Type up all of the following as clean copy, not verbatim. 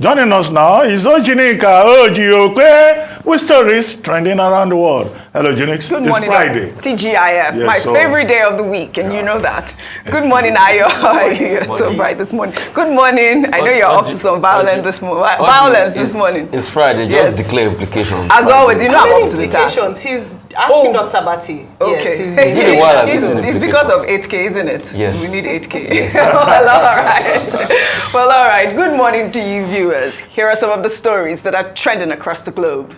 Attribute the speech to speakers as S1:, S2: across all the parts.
S1: Joining us now is OjyOkpe with stories trending around the world. Hello, Junix.
S2: Good morning.
S1: It's Friday.
S2: TGIF, yes, my favorite day of the week, and you know that. Good morning, Ayo. You're so bright this morning. Good morning. I know you're up to some violence this morning.
S3: It's Friday. Just declare implications.
S2: As always, you know I'm up to the task.
S4: He's asking Dr. Bati.
S2: Okay.
S4: Yes,
S2: it's because of 8K, isn't it?
S3: Yes.
S2: We need 8K. Yes. Well, all right. Well, all right. Good morning to you, viewers. Here are some of the stories that are trending across the globe.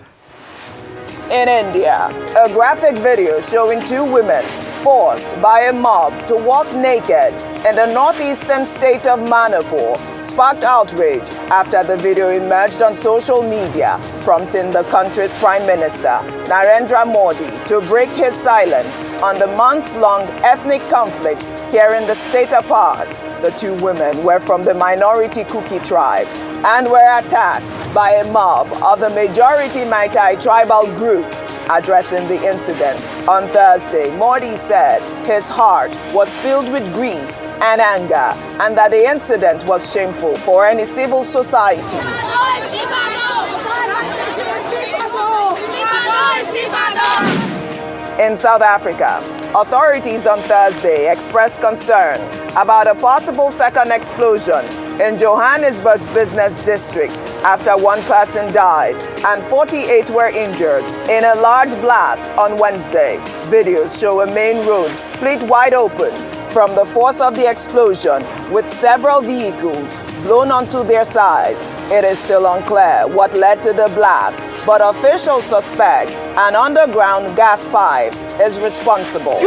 S2: In India, a graphic video showing two women forced by a mob to walk naked in the northeastern state of Manipur sparked outrage after the video emerged on social media, prompting the country's Prime Minister, Narendra Modi, to break his silence on the months-long ethnic conflict tearing the state apart. The two women were from the minority Kuki tribe and were attacked by a mob of the majority Maitai tribal group. Addressing the incident on Thursday, Modi said his heart was filled with grief and anger and that the incident was shameful for any civil society. In South Africa, authorities on Thursday expressed concern about a possible second explosion in Johannesburg's business district after one person died and 48 were injured in a large blast on Wednesday. Videos show a main road split wide open from the force of the explosion, with several vehicles blown onto their sides. It is still unclear what led to the blast, but officials suspect an underground gas pipe is responsible.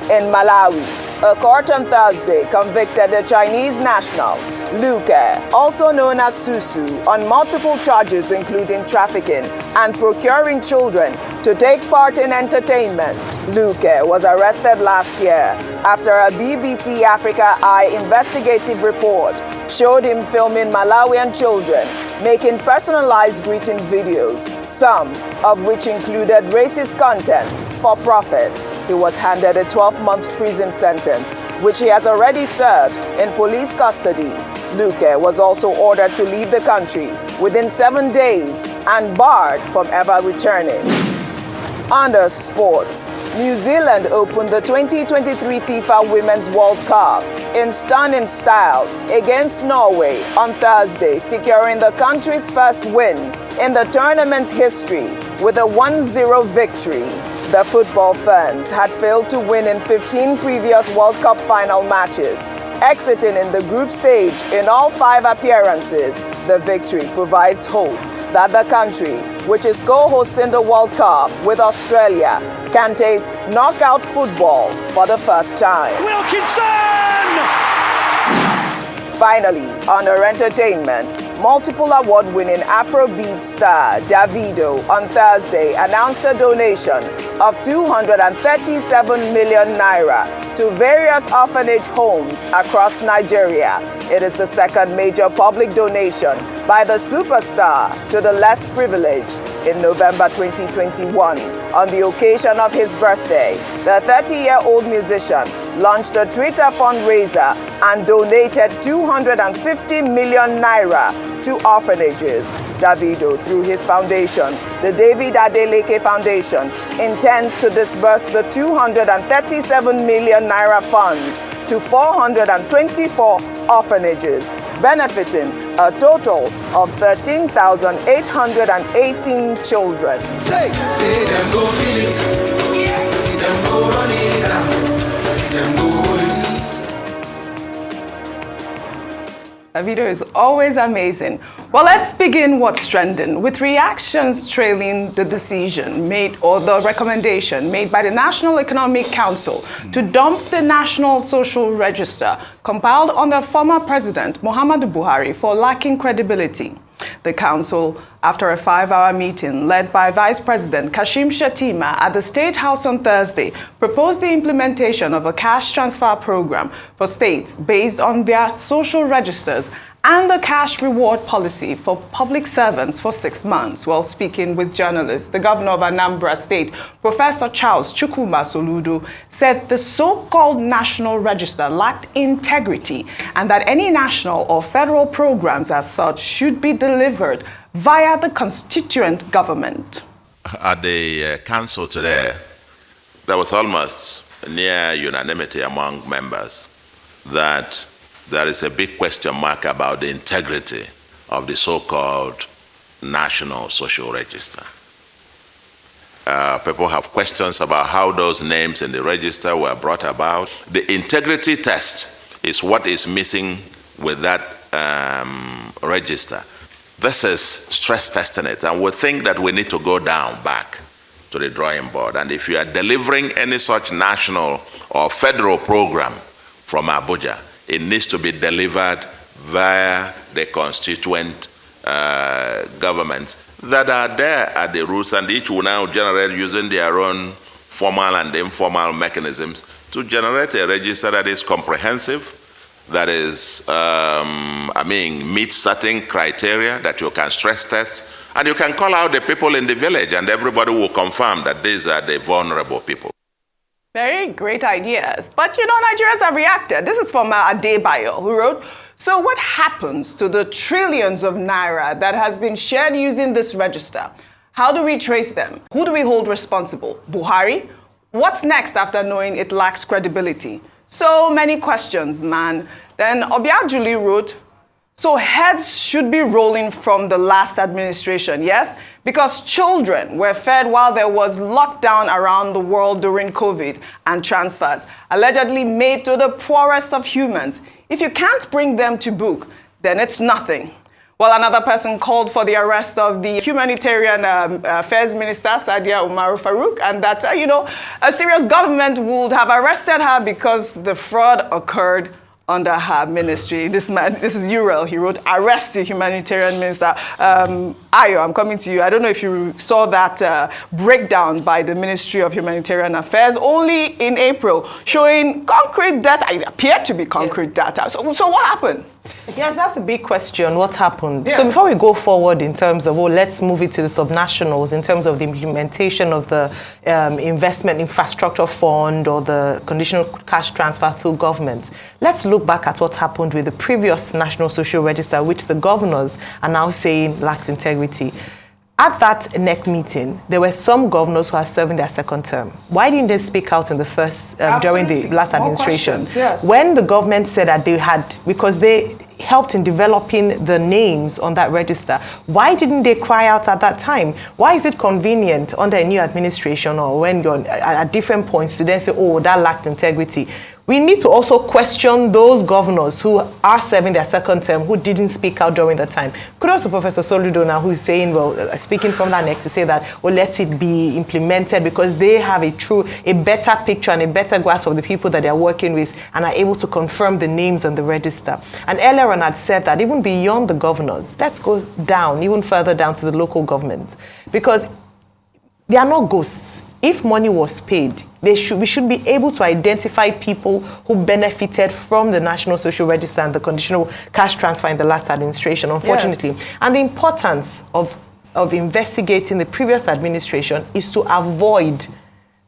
S2: In Malawi, a court on Thursday convicted a Chinese national, Luke, also known as Susu, on multiple charges including trafficking and procuring children to take part in entertainment. Luke was arrested last year after a BBC Africa Eye investigative report showed him filming Malawian children making personalized greeting videos, some of which included racist content, for profit. He was handed a 12-month prison sentence, which he has already served in police custody. Luke was also ordered to leave the country within 7 days and barred from ever returning. Under sports, New Zealand opened the 2023 FIFA Women's World Cup in stunning style against Norway on Thursday, securing the country's first win in the tournament's history with a 1-0 victory. The football fans had failed to win in 15 previous World Cup final matches, exiting in the group stage in all 5 appearances. The victory provides hope that the country, which is co-hosting the World Cup with Australia, can taste knockout football for the first time.
S5: Wilkinson!
S2: Finally, under entertainment, multiple award-winning Afrobeat star Davido on Thursday announced a donation of 237 million naira to various orphanage homes across Nigeria. It is the second major public donation by the superstar to the less privileged. In November 2021, on the occasion of his birthday, the 30-year-old musician launched a Twitter fundraiser and donated 250 million naira to orphanages. Davido, through his foundation, the David Adeleke Foundation, intends to disburse the 237 million naira funds to 424 orphanages, benefiting a total of 13,818 children.
S5: Say them go feel it. See them go run it down. See them go hold it.
S2: Davido is always amazing. Well, let's begin what's trending with reactions trailing the decision made, or the recommendation made by the National Economic Council to dump the National Social Register compiled under former President Muhammadu Buhari for lacking credibility. The council after a 5-hour meeting led by Vice President Kashim Shetima at the State House on Thursday, proposed the implementation of a cash transfer program for states based on their social registers and a cash reward policy for public servants for 6 months. While speaking with journalists, the governor of Anambra State, Professor Charles Chukwuma Soludo, said the so-called national register lacked integrity and that any national or federal programs as such should be delivered via the constituent government.
S6: At the council today, there was almost near unanimity among members that there is a big question mark about the integrity of the so-called National Social Register. People have questions about how those names in the register were brought about. The integrity test is what is missing with that register. This is stress testing it, and we think that we need to go back to the drawing board. And if you are delivering any such national or federal program from Abuja, it needs to be delivered via the constituent governments that are there at the roots, and each will now generate using their own formal and informal mechanisms to generate a register that is comprehensive, that is, meets certain criteria that you can stress test, and you can call out the people in the village, and everybody will confirm that these are the vulnerable people.
S2: Very great ideas. But you know, Nigerians have reacted. This is from Adebayo, who wrote, so what happens to the trillions of naira that has been shared using this register? How do we trace them? Who do we hold responsible? Buhari? What's next after knowing it lacks credibility? So many questions, man. Then Obiajuli wrote, so heads should be rolling from the last administration, yes? Because children were fed while there was lockdown around the world during COVID, and transfers allegedly made to the poorest of humans. If you can't bring them to book, then it's nothing. Well, another person called for the arrest of the Humanitarian Affairs Minister, Sadia Umaru Farouk, and that, a serious government would have arrested her because the fraud occurred under her ministry. This is Urel. He wrote, arrest the humanitarian minister. Ayo, I'm coming to you. I don't know if you saw that breakdown by the Ministry of Humanitarian Affairs only in April, showing concrete data. It appeared to be concrete data. So what happened?
S4: Yes, that's a big question. What happened?
S2: Yes.
S4: So before we go forward in terms of, let's move it to the subnationals in terms of the implementation of the investment infrastructure fund or the conditional cash transfer through government. Let's look back at what happened with the previous National Social Register, which the governors are now saying lacks integrity. At that NEC meeting, there were some governors who are serving their second term. Why didn't they speak out in the first, during the last administration?
S2: Yes.
S4: When the government said that they had, because they helped in developing the names on that register, why didn't they cry out at that time? Why is it convenient under a new administration or when you're at different points to then say, oh, that lacked integrity? We need to also question those governors who are serving their second term who didn't speak out during the time. Kudos to Professor Soludo now, who is saying, speaking from that neck to say that, let it be implemented because they have a better picture and a better grasp of the people that they're working with and are able to confirm the names on the register. And earlier on had said that even beyond the governors, let's go down, even further down to the local government, because they are not ghosts. If money was paid, we should be able to identify people who benefited from the National Social Register and the conditional cash transfer in the last administration, unfortunately. Yes. And the importance of investigating the previous administration is to avoid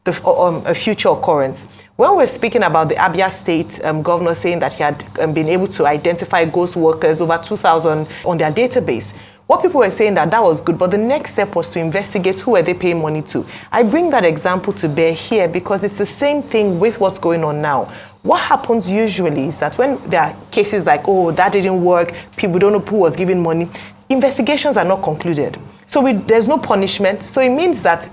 S4: a future occurrence. When we're speaking about the Abia State governor saying that he had been able to identify ghost workers, over 2,000 on their database, what people were saying that was good, but the next step was to investigate who were they paying money to. I bring that example to bear here because it's the same thing with what's going on now. What happens usually is that when there are cases like, oh, that didn't work, people don't know who was giving money, investigations are not concluded. So there's no punishment. So it means that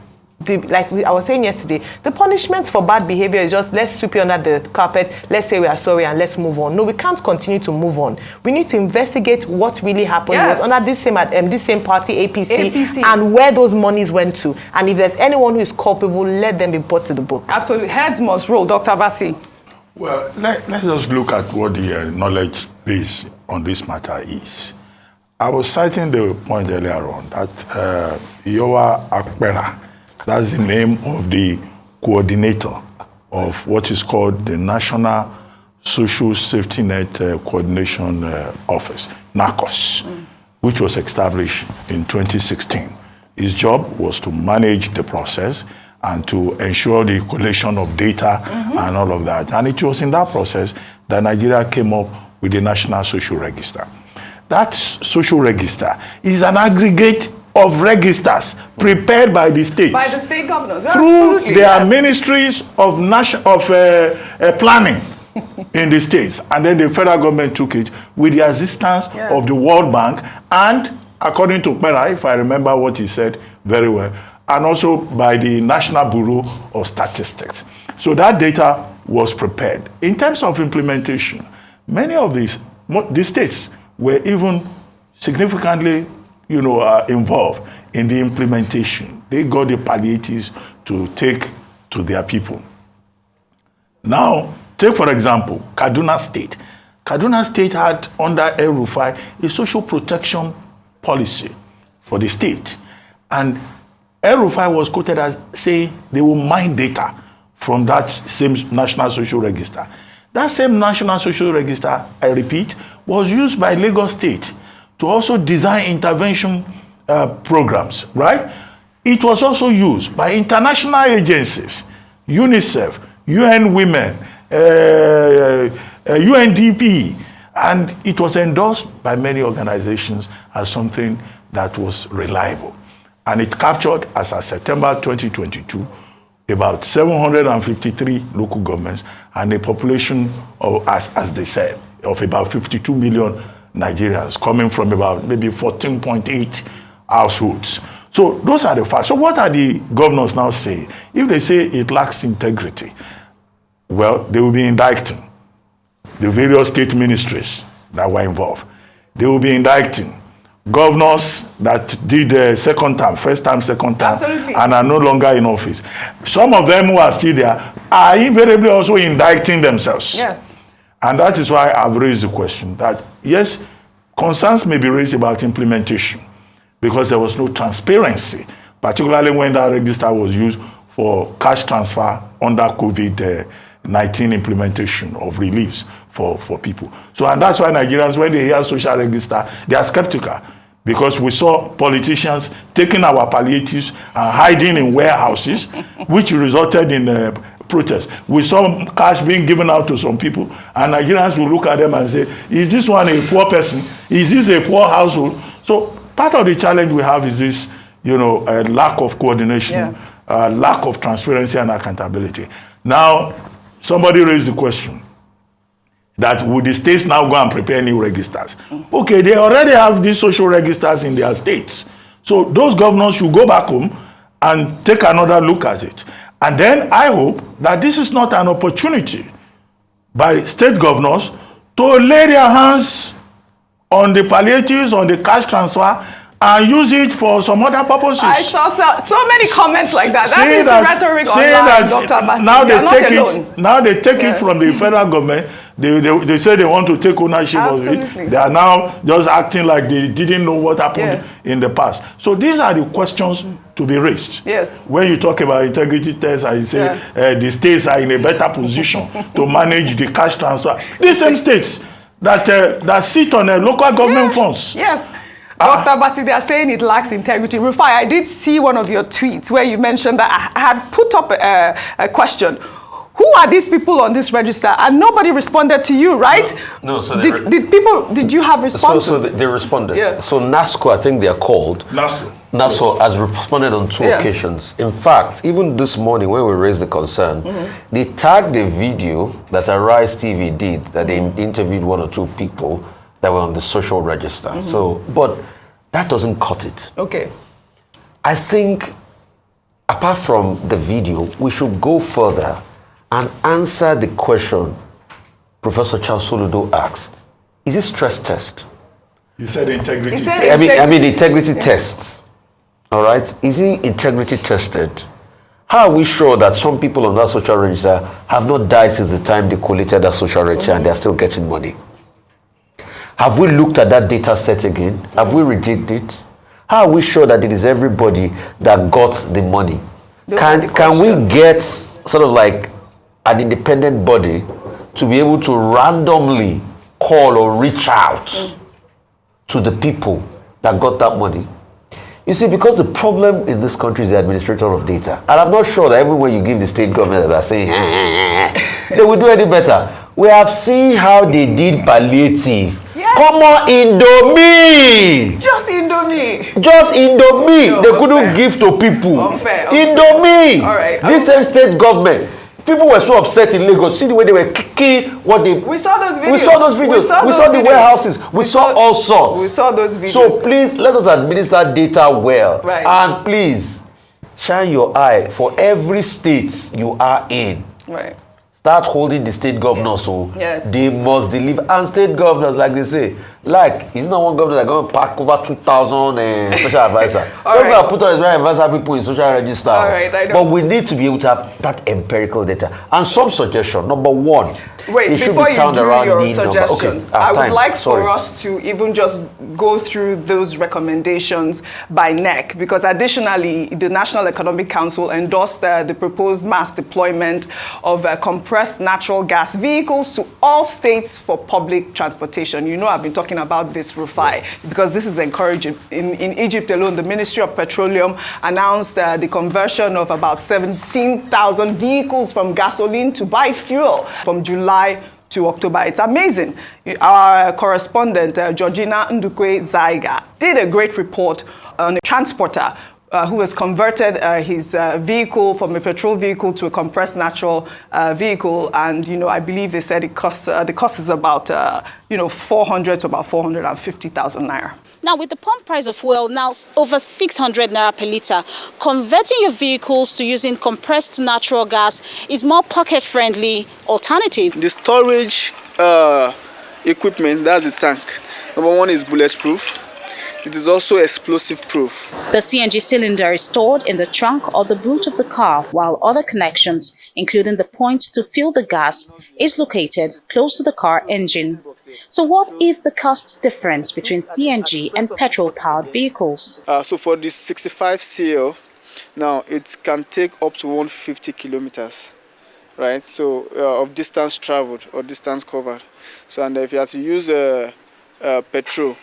S4: I was saying yesterday, the punishment for bad behavior is just let's sweep it under the carpet, let's say we are sorry and let's move on. No, we can't continue to move on. We need to investigate what really happened.
S2: Yes.
S4: Was under this same party, APC, and where those monies went to. And if there's anyone who is culpable, let them be brought to the book.
S2: Absolutely. Heads must roll. Dr. Abati.
S1: Well, let's just look at what the knowledge base on this matter is. I was citing the point earlier on that OjyOkpe, that's the name of the coordinator of what is called the National Social Safety Net Coordination Office, NACOS, which was established in 2016. His job was to manage the process and to ensure the collation of data and all of that. And it was in that process that Nigeria came up with the National Social Register. That social register is an aggregate of registers prepared by the states.
S2: By the state governors,
S1: through
S2: absolutely,
S1: their ministries of planning in the states. And then the federal government took it with the assistance of the World Bank and, according to Pera, if I remember what he said very well, and also by the National Bureau of Statistics. So that data was prepared. In terms of implementation, many of these states were even significantly, involved in the implementation. They got the palliatives to take to their people. Now, take for example, Kaduna State. Kaduna State had, under El-Rufai, a social protection policy for the state. And El-Rufai was quoted as saying they will mine data from that same National Social Register. That same National Social Register, I repeat, was used by Lagos State to also design intervention programs, right? It was also used by international agencies, UNICEF, UN Women, UNDP, and it was endorsed by many organizations as something that was reliable. And it captured, as of September 2022, about 753 local governments and a population of, as they said, of about 52 million Nigerians, coming from about maybe 14.8 households. So those are the facts. So what are the governors now saying? If they say it lacks integrity, well, they will be indicting the various state ministries that were involved. They will be indicting governors that did second term, first term, second term,
S2: Absolutely.
S1: and are no longer in office. Some of them who are still there are invariably also indicting themselves.
S2: Yes.
S1: And that is why I've raised the question that, yes, concerns may be raised about implementation because there was no transparency, particularly when that register was used for cash transfer under COVID-19 implementation of reliefs for people. So, and that's why Nigerians, when they hear social register, they are skeptical because we saw politicians taking our palliatives and hiding in warehouses, which resulted in protests. We saw cash being given out to some people, and Nigerians will look at them and say, is this one a poor person? Is this a poor household? So part of the challenge we have is this, lack of coordination, lack of transparency and accountability. Now, somebody raised the question that would the states now go and prepare new registers? Okay, they already have these social registers in their states. So those governors should go back home and take another look at it. And then I hope that this is not an opportunity by state governors to lay their hands on the palliatives, on the cash transfer, and use it for some other purposes. I
S2: saw so many comments like that. That is the rhetoric online, Dr. Bati.
S1: Now they take it from the federal government. They say they want to take ownership of it. They are now just acting like they didn't know what happened in the past. So these are the questions to be raised.
S2: Yes.
S1: When you talk about integrity tests and you say the states are in a better position to manage the cash transfer. These same states that sit on local government funds.
S2: Yes. Dr. Bati, they are saying it lacks integrity. Rufai, I did see one of your tweets where you mentioned that I had put up a question. Who are these people on this register? And nobody responded to you, right?
S3: No, so
S2: did you have responses?
S3: So they responded.
S2: Yeah.
S3: So NASCO, I think they are called. NASCO has responded on 2 occasions. In fact, even this morning when we raised the concern, they tagged a video that Arise TV did, that they interviewed 1 or 2 people that were on the social register. So, but that doesn't cut it.
S2: Okay.
S3: I think, apart from the video, we should go further and answer the question Professor Charles Soludo asked. Is it stress test?
S1: He said integrity.
S3: I mean integrity tests. All right? Is it integrity tested? How are we sure that some people on that social register have not died since the time they collated that social register and they're still getting money? Have we looked at that data set again? Have we rejigged it? How are we sure that it is everybody that got the money? Can we get sort of like an independent body to be able to randomly call or reach out to the people that got that money? You see, because the problem in this country is the administrator of data. And I'm not sure that everywhere you give the state government that are saying, they will do any better. We have seen how they did palliative. Yes. Come on, Indomie!
S2: Just Indomie!
S3: Just Indomie!
S2: No,
S3: they couldn't
S2: unfair.
S3: give to people.
S2: Unfair.
S3: Indomie!
S2: All right.
S3: This same state government. People were so upset in Lagos. See the way they were kicking what they...
S2: We saw those videos.
S3: We saw those videos. We saw the warehouses. We saw all sorts.
S2: We saw those videos.
S3: So please, let us administer data well.
S2: Right.
S3: And please, shine your eye for every state you are in.
S2: Right.
S3: Start holding the state governors, so
S2: yes.
S3: They must deliver. And state governors, like they say, like, it's not one governor that's going to pack over 2,000 special advisor. We're going to put on special advisor people in social register.
S2: All right, I know.
S3: But we need to be able to have that empirical data. And some suggestion, number one,
S2: wait, before you do your suggestions,
S3: okay.
S2: I would like for us to even just go through those recommendations by NEC, because additionally, the National Economic Council endorsed the proposed mass deployment of compressed natural gas vehicles to all states for public transportation. You know, I've been talking about this, Rufai, because this is encouraging. In Egypt alone, the Ministry of Petroleum announced the conversion of about 17,000 vehicles from gasoline to biofuel from July to October. It's amazing. Our correspondent, Georgina Ndukwe Zaiga, did a great report on a transporter who has converted his vehicle from a petrol vehicle to a compressed natural vehicle. And, you know, I believe they said it costs, the cost is about, 400 to about 450,000 naira.
S7: Now, with the pump price of fuel now over 600 naira per litre, converting your vehicles to using compressed natural gas is more pocket-friendly alternative.
S8: The storage equipment, that's the tank. Number one is bulletproof. It is also explosive-proof.
S7: The CNG cylinder is stored in the trunk or the boot of the car, while other connections, including the point to fill the gas, is located close to the car engine. So what is the cost difference between CNG and petrol-powered vehicles?
S8: So for the 65 CL, now it can take up to 150 kilometers, right? So of distance traveled or distance covered. So and if you have to use petrol,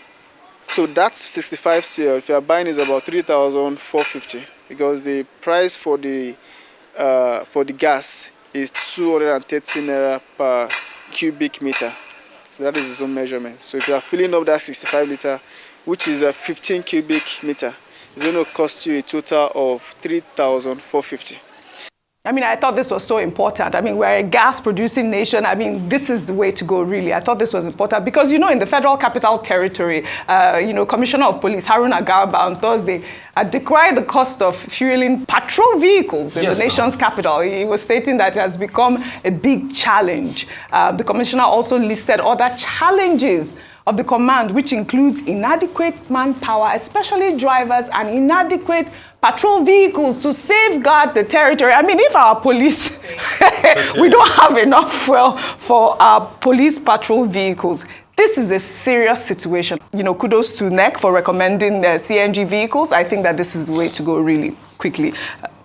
S8: so that's 65 CL. If you are buying is about 3,450 because the price for the gas is 230 naira per cubic meter. So that is its own measurement. So if you are filling up that 65 liter, which is a 15 cubic meter, it's going to cost you a total of 3,450.
S2: I mean, I thought this was so important. I mean, we're a gas-producing nation. I mean, this is the way to go, really. I thought this was important because, you know, in the Federal Capital Territory, Commissioner of Police Haruna Garba on Thursday decried the cost of fueling patrol vehicles in the nation's capital. He was stating that it has become a big challenge. The commissioner also listed other challenges of the command, which includes inadequate manpower, especially drivers, and inadequate patrol vehicles to safeguard the territory. I mean, if our police, we don't have enough fuel for our police patrol vehicles, this is a serious situation. You know, kudos to NEC for recommending the CNG vehicles. I think that this is the way to go really quickly.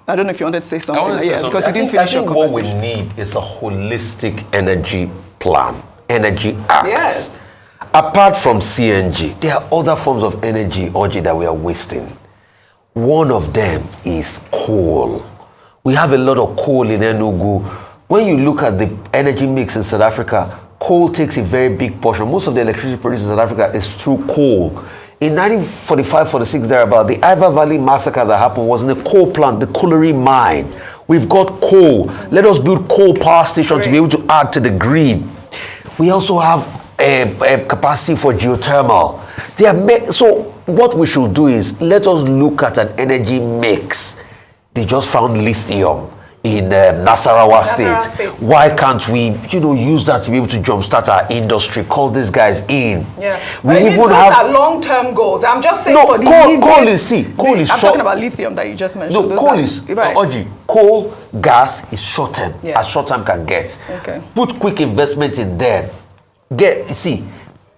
S2: I don't know if you wanted to say something. Because you didn't finish your conversation.
S3: What we need is a holistic energy plan, energy act.
S2: Yes.
S3: Apart from CNG, there are other forms of energy, Oji, that we are wasting. One of them is coal. We have a lot of coal in Enugu. When you look at the energy mix in South Africa, coal takes a very big portion. Most of the electricity produced in South Africa is through coal. In 1945-46, thereabout, the Iva Valley massacre that happened was in a coal plant, the colliery mine. We've got coal. Let us build coal power station to be able to add to the grid. We also have a capacity for geothermal. So what we should do is let us look at an energy mix. They just found lithium in Nasarawa State. Why can't we, use that to be able to jumpstart our industry? Call these guys in.
S2: Yeah.
S3: We even have
S2: long-term goals. I'm just saying
S3: no,
S2: for the
S3: coal is coal is
S2: I'm
S3: short.
S2: talking about lithium that you just mentioned.
S3: No, coal is Oji. Coal, gas is short-term, as short-term can get.
S2: Okay.
S3: Put quick investment in there.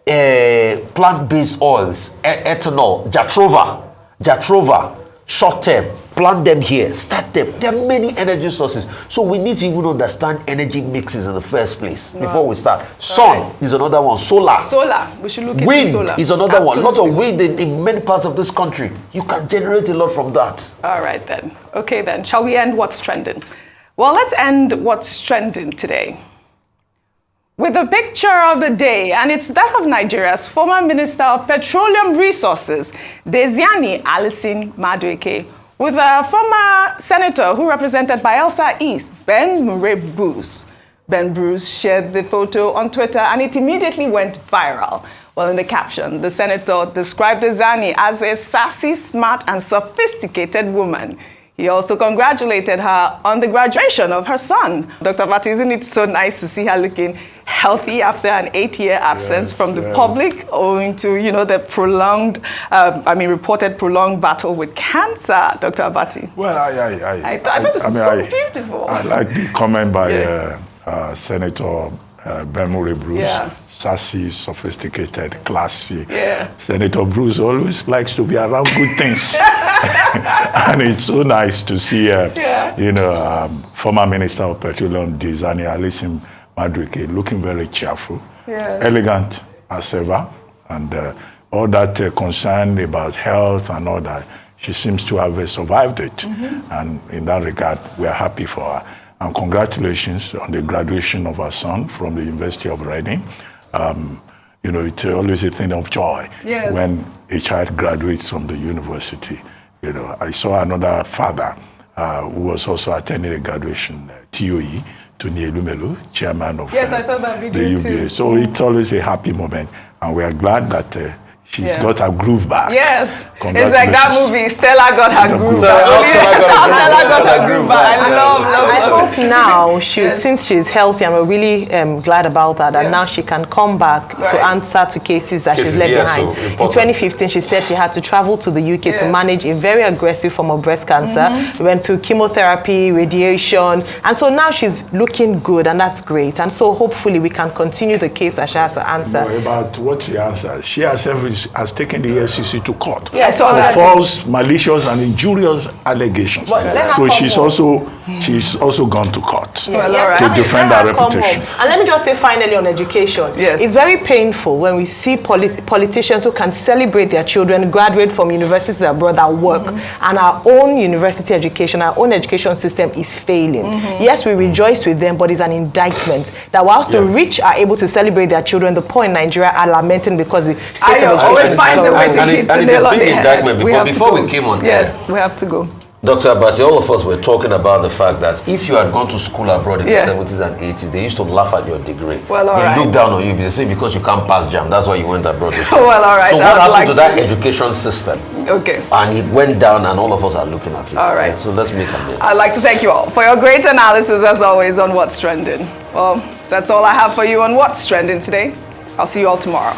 S3: plant-based oils, ethanol, Jatrova, short term, plant them here, start them. There are many energy sources. So we need to even understand energy mixes in the first place before we start. Sun is another one. Solar.
S9: We should look into
S3: wind
S9: solar.
S3: Is another one. A lot of wind in many parts of this country. You can generate a lot from that.
S9: All right then. Okay then. Shall we end what's trending? Well, let's end what's trending today with a picture of the day, and it's that of Nigeria's former Minister of Petroleum Resources, Diezani Alison Madueke, with a former senator who represented Bayelsa East, Ben Bruce. Ben Bruce shared the photo on Twitter, and it immediately went viral. Well, in the caption, the senator described Diezani as a sassy, smart, and sophisticated woman. He also congratulated her on the graduation of her son. Dr. Bati, isn't it so nice to see her looking healthy after an 8-year absence from the public owing to, the prolonged, reported prolonged battle with cancer, Dr. Abati?
S1: Well,
S9: I thought it was so beautiful.
S1: I like the comment by Senator Ben Bruce.
S9: Yeah.
S1: Sassy, sophisticated, classy. Yeah. Senator Bruce always likes to be around good things. And it's so nice to see, former Minister of Petroleum, Diezani Alison Madueke, looking very cheerful, elegant as ever, and all that concern about health and all that, she seems to have survived it. And in that regard, we are happy for her. And congratulations on the graduation of her son from the University of Reading. It's always a thing of joy when a child graduates from the university. I saw another father who was also attending a graduation, TOE, Tony Elumelu, chairman of
S9: I saw that video
S1: the UBA.
S9: too.
S1: So it's always a happy moment, and we are glad that she's got her groove back.
S9: Yes, it's like that movie, Stella got her groove back.
S3: Stella got her groove back.
S9: I love
S4: hope now, since she's healthy, and we're really glad about that, and now she can come back to answer to cases that she's left behind. In 2015, she said she had to travel to the UK to manage a very aggressive form of breast cancer. We went through chemotherapy, radiation, and so now she's looking good, and that's great. And so hopefully we can continue the case that she has to answer.
S1: No, about what she answers, she herself has taken the FCC to court
S4: for
S1: false, malicious, and injurious allegations. So she's also gone to court to defend her reputation.
S4: And let me just say finally on education, it's very painful when we see politicians who can celebrate their children graduate from universities abroad that work, and our own university education, our own education system is failing. Yes, we rejoice with them, but it's an indictment that whilst the rich are able to celebrate their children, the poor in Nigeria are lamenting because the state of education
S9: always finds a way to hit the nail on the head.
S3: Before we came on
S9: yes, we have to go.
S3: Dr. Abati, all of us were talking about the fact that if you had gone to school abroad in the 70s and 80s, they used to laugh at your degree. They look down on you. They say because you can't pass JAM, that's why you went abroad. So what happened to that education system?
S9: Okay.
S3: And it went down, and all of us are looking at it. All right. So let's make a deal.
S9: I'd like to thank you all for your great analysis, as always, on What's Trending. Well, that's all I have for you on What's Trending today. I'll see you all tomorrow.